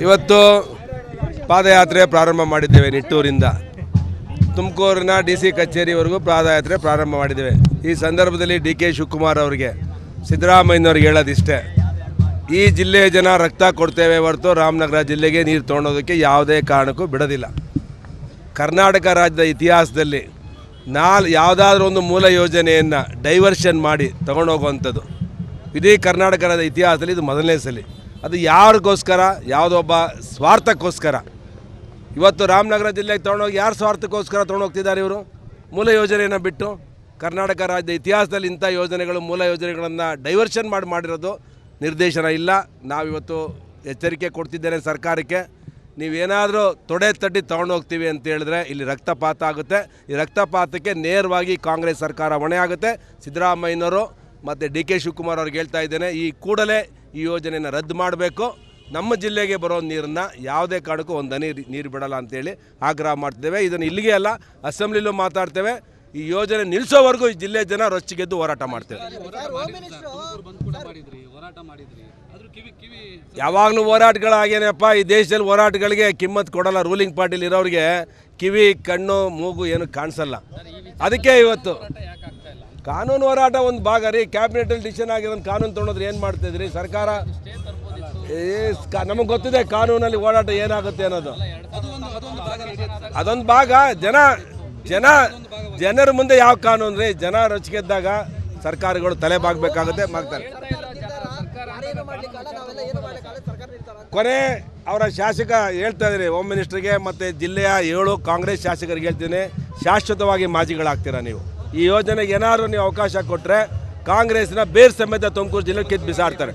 ಇವತ್ತು ಪಾದಯಾತ್ರೆ ಪ್ರಾರಂಭ ಮಾಡಿದ್ದೇವೆ. ನಿಟ್ಟೂರಿಂದ ತುಮಕೂರಿನ DC ಕಚೇರಿವರೆಗೂ ಪಾದಯಾತ್ರೆ ಪ್ರಾರಂಭ ಮಾಡಿದ್ದೇವೆ. ಈ ಸಂದರ್ಭದಲ್ಲಿ DK ಶಿವಕುಮಾರ್ ಅವರಿಗೆ, ಸಿದ್ದರಾಮಯ್ಯನವ್ರಿಗೆ ಹೇಳೋದಿಷ್ಟೇ, ಈ ಜಿಲ್ಲೆಯ ಜನ ರಕ್ತ ಕೊಡ್ತೇವೆ ಹೊರತು ರಾಮನಗರ ಜಿಲ್ಲೆಗೆ ನೀರು ತೊಗೊಂಡೋದಕ್ಕೆ ಯಾವುದೇ ಕಾರಣಕ್ಕೂ ಬಿಡೋದಿಲ್ಲ. ಕರ್ನಾಟಕ ರಾಜ್ಯದ ಇತಿಹಾಸದಲ್ಲಿ ಯಾವುದಾದ್ರೂ ಒಂದು ಮೂಲ ಯೋಜನೆಯನ್ನು ಡೈವರ್ಷನ್ ಮಾಡಿ ತಗೊಂಡೋಗುವಂಥದ್ದು ಇಡೀ ಕರ್ನಾಟಕ ರಾಜ್ಯದ ಇತಿಹಾಸದಲ್ಲಿ ಇದು ಮೊದಲನೇ ಸಲ. ಅದು ಯಾರಿಗೋಸ್ಕರ? ಯಾವುದೊಬ್ಬ ಸ್ವಾರ್ಥಕ್ಕೋಸ್ಕರ. ಇವತ್ತು ರಾಮನಗರ ಜಿಲ್ಲೆಗೆ ತೊಗೊಂಡೋಗಿ ಯಾರು ಸ್ವಾರ್ಥಕ್ಕೋಸ್ಕರ ತೊಗೊಂಡೋಗ್ತಿದ್ದಾರೆ ಇವರು? ಮೂಲ ಯೋಜನೆಯನ್ನು ಬಿಟ್ಟು. ಕರ್ನಾಟಕ ರಾಜ್ಯದ ಇತಿಹಾಸದಲ್ಲಿ ಇಂಥ ಯೋಜನೆಗಳು, ಮೂಲ ಯೋಜನೆಗಳನ್ನು ಡೈವರ್ಷನ್ ಮಾಡಿರೋದು ನಿರ್ದೇಶನ ಇಲ್ಲ. ನಾವಿವತ್ತು ಎಚ್ಚರಿಕೆ ಕೊಡ್ತಿದ್ದೇನೆ ಸರ್ಕಾರಕ್ಕೆ, ನೀವೇನಾದರೂ ತೊಡೆ ತಟ್ಟಿ ತೊಗೊಂಡೋಗ್ತೀವಿ ಅಂತ ಹೇಳಿದ್ರೆ ಇಲ್ಲಿ ರಕ್ತಪಾತ ಆಗುತ್ತೆ. ಈ ರಕ್ತಪಾತಕ್ಕೆ ನೇರವಾಗಿ ಕಾಂಗ್ರೆಸ್ ಸರ್ಕಾರ ಹೊಣೆ ಆಗುತ್ತೆ. ಸಿದ್ದರಾಮಯ್ಯನವರು ಮತ್ತು DK ಶಿವಕುಮಾರ್ ಅವ್ರಿಗೆ ಹೇಳ್ತಾ ಇದ್ದೇನೆ, ಈ ಕೂಡಲೇ ಈ ಯೋಜನೆಯನ್ನು ರದ್ದು ಮಾಡಬೇಕು. ನಮ್ಮ ಜಿಲ್ಲೆಗೆ ಬರೋ ನೀರನ್ನು ಯಾವುದೇ ಕಾರಣಕ್ಕೂ ಒಂದು ಹನಿ ನೀರು ಬಿಡಲ್ಲ ಅಂತೇಳಿ ಆಗ್ರಹ ಮಾಡ್ತಿದ್ದೇವೆ. ಇದನ್ನು ಇಲ್ಲಿಗೆ ಅಲ್ಲ, ಅಸೆಂಬ್ಲಿಲೂ ಮಾತಾಡ್ತೇವೆ. ಈ ಯೋಜನೆ ನಿಲ್ಲಿಸೋವರೆಗೂ ಈ ಜಿಲ್ಲೆ ಜನ ರೊಚ್ಚಿಗೆದ್ದು ಹೋರಾಟ ಮಾಡ್ತೇವೆ. ಯಾವಾಗಲೂ ಹೋರಾಟಗಳಾಗೇನಪ್ಪ, ಈ ದೇಶದಲ್ಲಿ ಹೋರಾಟಗಳಿಗೆ ಕಿಮ್ಮತ್ತು ಕೊಡಲ್ಲ. ರೂಲಿಂಗ್ ಪಾರ್ಟಿಲಿ ಇರೋರಿಗೆ ಕಿವಿ, ಕಣ್ಣು, ಮೂಗು ಏನು ಕಾಣಿಸಲ್ಲ. ಅದಕ್ಕೆ ಇವತ್ತು ಕಾನೂನು ಹೋರಾಟ ಒಂದು ಭಾಗ ರೀ. ಕ್ಯಾಬಿನೆಟಲ್ಲಿ ಡಿಸಿಷನ್ ಆಗಿರೋದು ಕಾನೂನು ತೊಗೊಂಡ್ರೆ ಏನು ಮಾಡ್ತಿದ್ರಿ ಸರ್ಕಾರ? ನಮಗೆ ಗೊತ್ತಿದೆ ಕಾನೂನಲ್ಲಿ ಹೋರಾಟ ಏನಾಗುತ್ತೆ ಅನ್ನೋದು. ಅದೊಂದು ಭಾಗ. ಜನರ ಮುಂದೆ ಯಾವ ಕಾನೂನು ರೀ? ಜನ ರೊಚ್ಚಿಗೆದ್ದಾಗ ಸರ್ಕಾರಗಳು ತಲೆ ಬಾಗಬೇಕಾಗುತ್ತೆ, ಮಾಡ್ತಾರೆ. ಕೊನೆ ಅವರ ಶಾಸಕ ಹೇಳ್ತಾ ಇದ್ದೀನಿ, ಹೋಮ್ ಮಿನಿಸ್ಟ್ರಿಗೆ ಮತ್ತು ಜಿಲ್ಲೆಯ 7 ಕಾಂಗ್ರೆಸ್ ಶಾಸಕರಿಗೆ ಹೇಳ್ತೀನಿ, ಶಾಶ್ವತವಾಗಿ ಮಾಜಿಗಳಾಗ್ತೀರಾ ನೀವು. ಈ ಯೋಜನೆಗೆ ಏನಾದರೂ ನೀವು ಅವಕಾಶ ಕೊಟ್ಟರೆ ಕಾಂಗ್ರೆಸ್ನ ಬೇರ್ ಸಮೇತ ತುಮಕೂರು ಜಿಲ್ಲೆ ಕಿತ್ತು ಬಿಸಾಡ್ತಾರೆ.